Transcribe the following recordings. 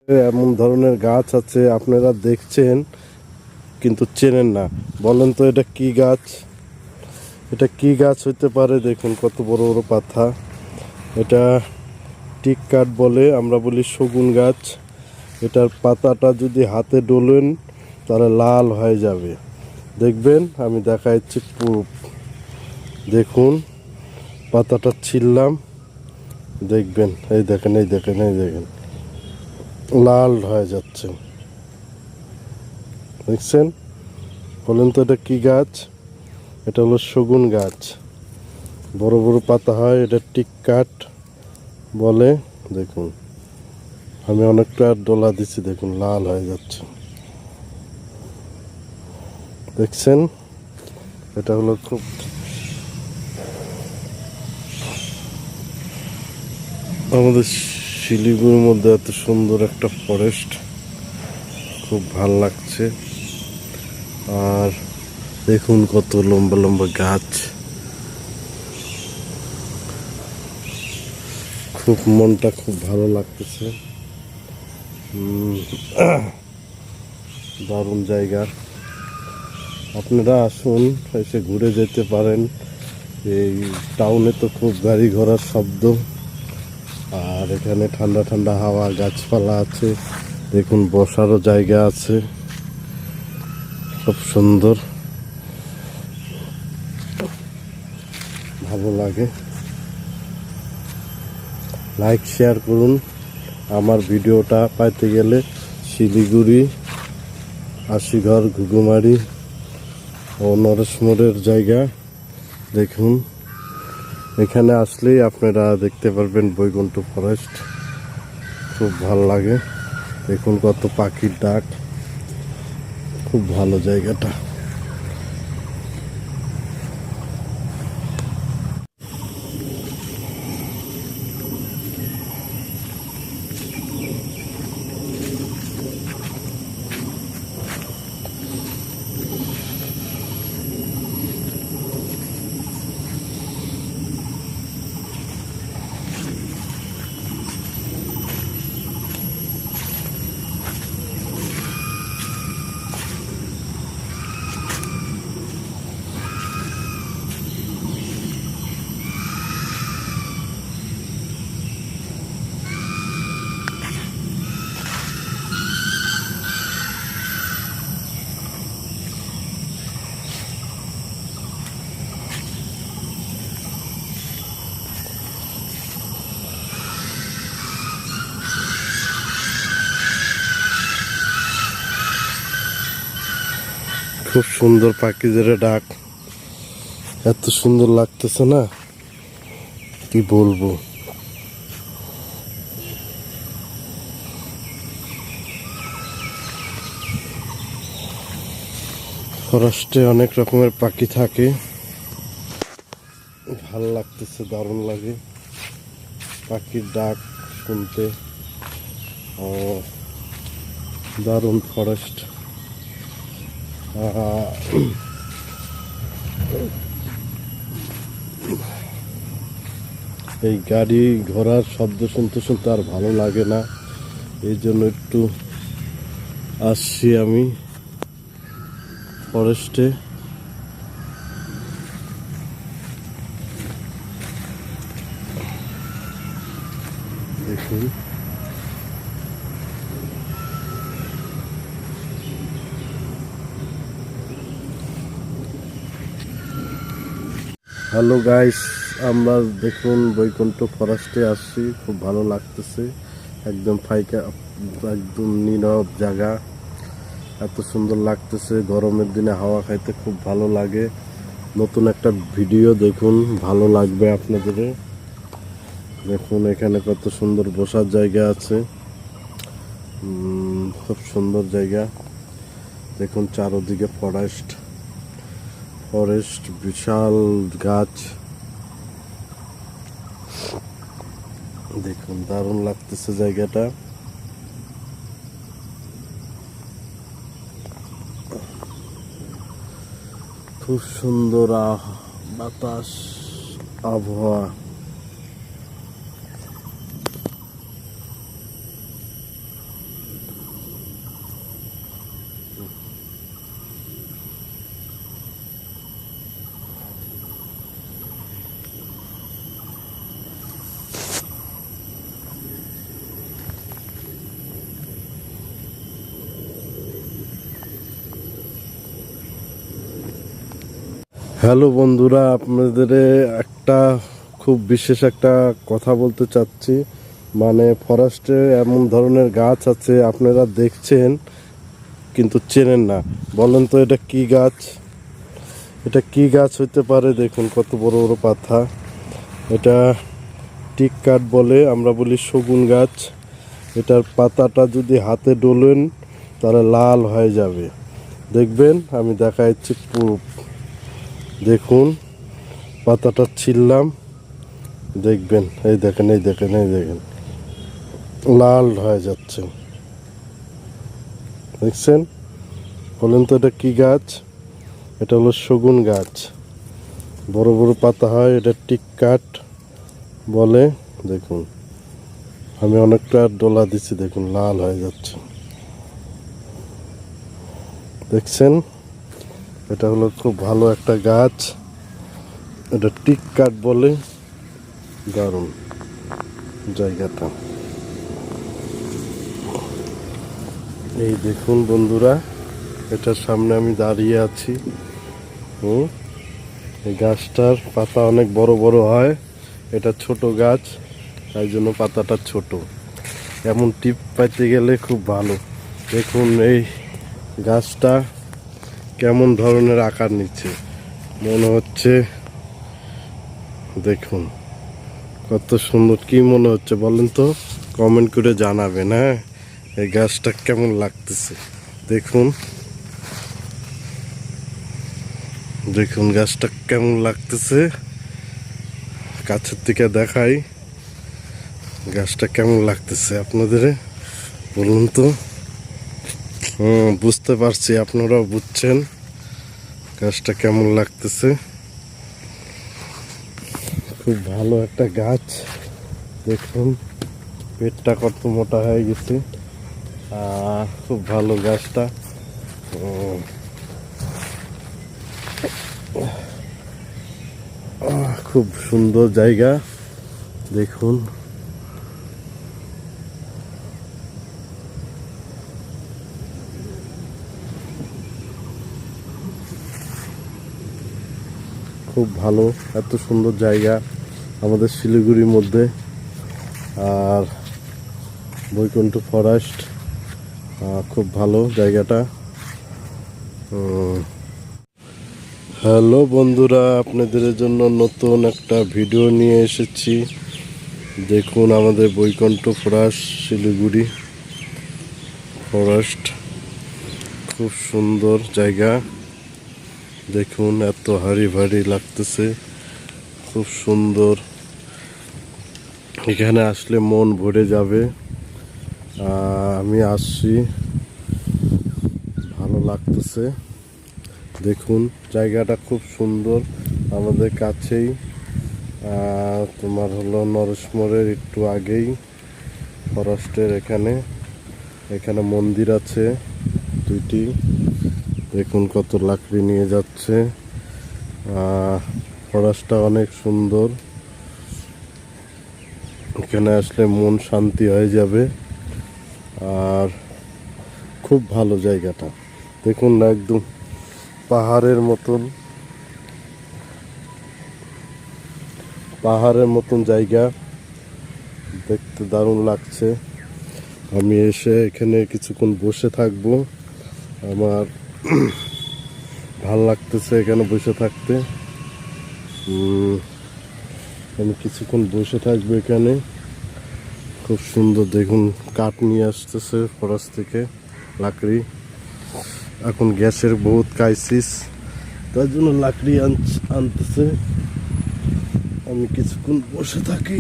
এমন ধরনের গাছ আছে আপনারা দেখছেন কিন্তু চেনেন না। বলেন তো এটা কি গাছ? এটা কি গাছ হইতে পারে? দেখুন কত বড় বড় পাতা। এটা টিক কাঠ বলে, আমরা বলি শগুন গাছ। এটার পাতাটা যদি হাতে ডোলেন তাহলে লাল হয়ে যাবে। দেখবেন, আমি দেখাচ্ছি প্রুফ। দেখুন পাতাটা ছিললাম, দেখবেন, এই দেখেন, এই দেখেন, এই দেখেন, লাল হয়ে যাচ্ছে। দেখছেন? বলেন তো এটা কি গাছ? এটা হলো শগুন গাছ। বড় বড় পাতা হয়, এটা টিক কাঠ বলে। দেখুন আমি অনেকটা ডোলা দিচ্ছি, দেখুন লাল হয়ে যাচ্ছে। দেখছেন? এটা হলো খুব আমাদের শিলিগুড়ির মধ্যে এত সুন্দর একটা ফরেস্ট, খুব ভাল লাগছে। আর দেখুন কত লম্বা লম্বা গাছ, খুব মনটা খুব ভালো লাগতেছে। দারুণ জায়গা, আপনারা আসুন, এসে ঘুরে যেতে পারেন। এই টাউনে তো খুব গাড়ি ঘোড়ার শব্দ, আর এখানে ঠান্ডা ঠান্ডা হাওয়া, গাছপালা আছে। দেখুন বসারও জায়গা আছে, খুব সুন্দর, ভালো লাগে। লাইক শেয়ার করুন। আমার ভিডিওটা পাইতে গেলে শিলিগুড়ি, আশিঘর, ঘুঘুমারি ও নরেশ মোড়ের জায়গা দেখুন। এখানে আসলেই আপনারা দেখতে পারবেন বৈকুণ্ঠ ফরেস্ট, খুব ভালো লাগে। দেখুন কত পাখির ডাক, খুব ভালো জায়গাটা। খুব সুন্দর পাখিদের ডাক, এত সুন্দর লাগতেছে না, কি বলবো। ফরেস্টে অনেক রকমের পাখি থাকে, ভাল লাগতেছে, দারুণ লাগে পাখির ডাক শুনতে। ও দারুণ ফরেস্ট। এই গাড়ি ঘোড়ার শব্দ শুনতে শুনতে আর ভালো লাগে না, এই জন্য একটু আসছি আমি ফরেস্টে। দেখুন হ্যালো গাইস, আমরা দেখুন বৈকুণ্ঠ ফরেস্টে আসছি, খুব ভালো লাগতেছে। একদম ফাইকা, একদম নীরব জায়গা, এত সুন্দর লাগতেছে। গরমের দিনে হাওয়া খাইতে খুব ভালো লাগে। নতুন একটা ভিডিও দেখুন, ভালো লাগবে আপনাদের। দেখুন এখানে কত সুন্দর বসার জায়গা আছে, খুব সুন্দর জায়গা। দেখুন চারদিকে ফরেস্ট, ফরেস্ট, বিশাল গাছ। দেখুন দারুণ লাগতেছে জায়গাটা। খুব সুন্দর বাতাস, আবহাওয়া। হ্যালো বন্ধুরা, আপনাদের একটা খুব বিশেষ একটা কথা বলতে চাচ্ছি। মানে ফরেস্টে এমন ধরনের গাছ আছে আপনারা দেখছেন কিন্তু চেনেন না। বলেন তো এটা কি গাছ? এটা কি গাছ হইতে পারে? দেখুন কত বড় বড় পাতা। এটা টিক কাঠ বলে, আমরা বলি শগুন গাছ। এটার পাতাটা যদি হাতে ডোলেন তাহলে লাল হয়ে যাবে। দেখবেন, আমি দেখাচ্ছি প্রুফ। দেখুন, পাতাটা ছিললাম, দেখবেন, এই দেখেন, এই দেখেন, এই দেখেন, লাল হয়ে যাচ্ছে। দেখছেন? বলেন তো এটা কি গাছ? এটা হলো শগুন গাছ। বড় বড় পাতা হয়, এটা টিক কাঠ বলে। দেখুন, আমি অনেকটা ডোলা দিচ্ছি, দেখুন লাল হয়ে যাচ্ছে। দেখছেন? এটা হলো খুব ভালো একটা গাছ, এটা টিক কাঠ বলে। দারুণ জায়গাটা। এই দেখুন বন্ধুরা, এটার সামনে আমি দাঁড়িয়ে আছি। এই গাছটার পাতা অনেক বড় বড় হয়। এটা ছোট গাছ, তাই জন্য পাতাটা ছোট। এমন টিপ পাইতে গেলে খুব ভালো। দেখুন এই গাছটা কেমন ধরনের আকার নিচ্ছে, মনে হচ্ছে। দেখুন কত সুন্দর। কি মনে হচ্ছে বলেন তো? কমেন্ট করে জানাবেন। হ্যাঁ, এই গাছটা কেমন লাগতেছে দেখুন। দেখুন গাছটা কেমন লাগতেছে, কাছের থেকে দেখাই। গাছটা কেমন লাগতেছে আপনাদের বলুন তো? বুঝতে পারছি, আপনারাও বুঝছেন গাছটা কেমন লাগতেছে। খুব ভালো একটা গাছ। দেখুন পেটটা কত মোটা হয়ে গেছে। খুব ভালো গাছটা। খুব সুন্দর জায়গা। দেখুন খুব ভালো, এত সুন্দর জায়গা আমাদের শিলিগুড়ির মধ্যে। আর বৈকুণ্ঠ ফরেস্ট খুব ভালো জায়গাটা। হ্যালো বন্ধুরা, আপনাদের জন্য নতুন একটা ভিডিও নিয়ে এসেছি। দেখুন আমাদের বৈকুণ্ঠ ফরেস্ট, শিলিগুড়ি ফরেস্ট, খুব সুন্দর জায়গা। দেখুন এত হারি ভারি লাগতেছে, খুব সুন্দর। এখানে আসলে মন ভরে যাবে। আমি আসছি, ভালো লাগতেছে। দেখুন জায়গাটা খুব সুন্দর, আমাদের কাছেই। তোমার হলো নরসমোরের একটু আগেই ফরেস্টের এখানে। এখানে মন্দির আছে দুইটি। দেখুন কত লাকড়ি নিয়ে যাচ্ছে। ফরেস্টটা অনেক সুন্দর, এখানে আসলে মন শান্তি হয়ে যাবে। আর খুব ভালো জায়গাটা। দেখুন না, একদম পাহাড়ের মতন, পাহাড়ের মতন জায়গা, দেখতে দারুণ লাগছে। আমি এসে এখানে কিছুক্ষণ বসে থাকবো, আমার ভাল লাগতেছে এখানে বসে থাকতে। আমি কিছুক্ষণ বসে থাকবো এখানে। খুব সুন্দর। দেখুন কাঠ নিয়ে আসতেছে ফরেস্ট থেকে, লাকড়ি। এখন গ্যাসের বহুত ক্রাইসিস, তার জন্য লাকড়ি আনতেছে। আমি কিছুক্ষণ বসে থাকি,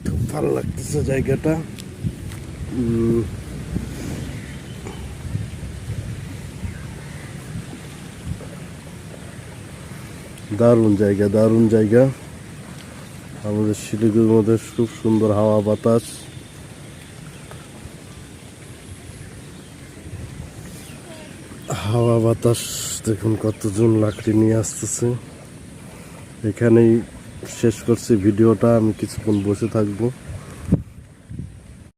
খুব ভালো লাগতেছে জায়গাটা। দারুণ জায়গা, দারুণ জায়গা। আমাদের শিলিগুড়ির মধ্যে খুব সুন্দর হাওয়া বাতাস। হাওয়া বাতাস দেখুন, কতজন লাকড়ি নিয়ে আসতেছে। এখানেই শেষ করছি ভিডিওটা। আমি কিছুক্ষণ বসে থাকবো।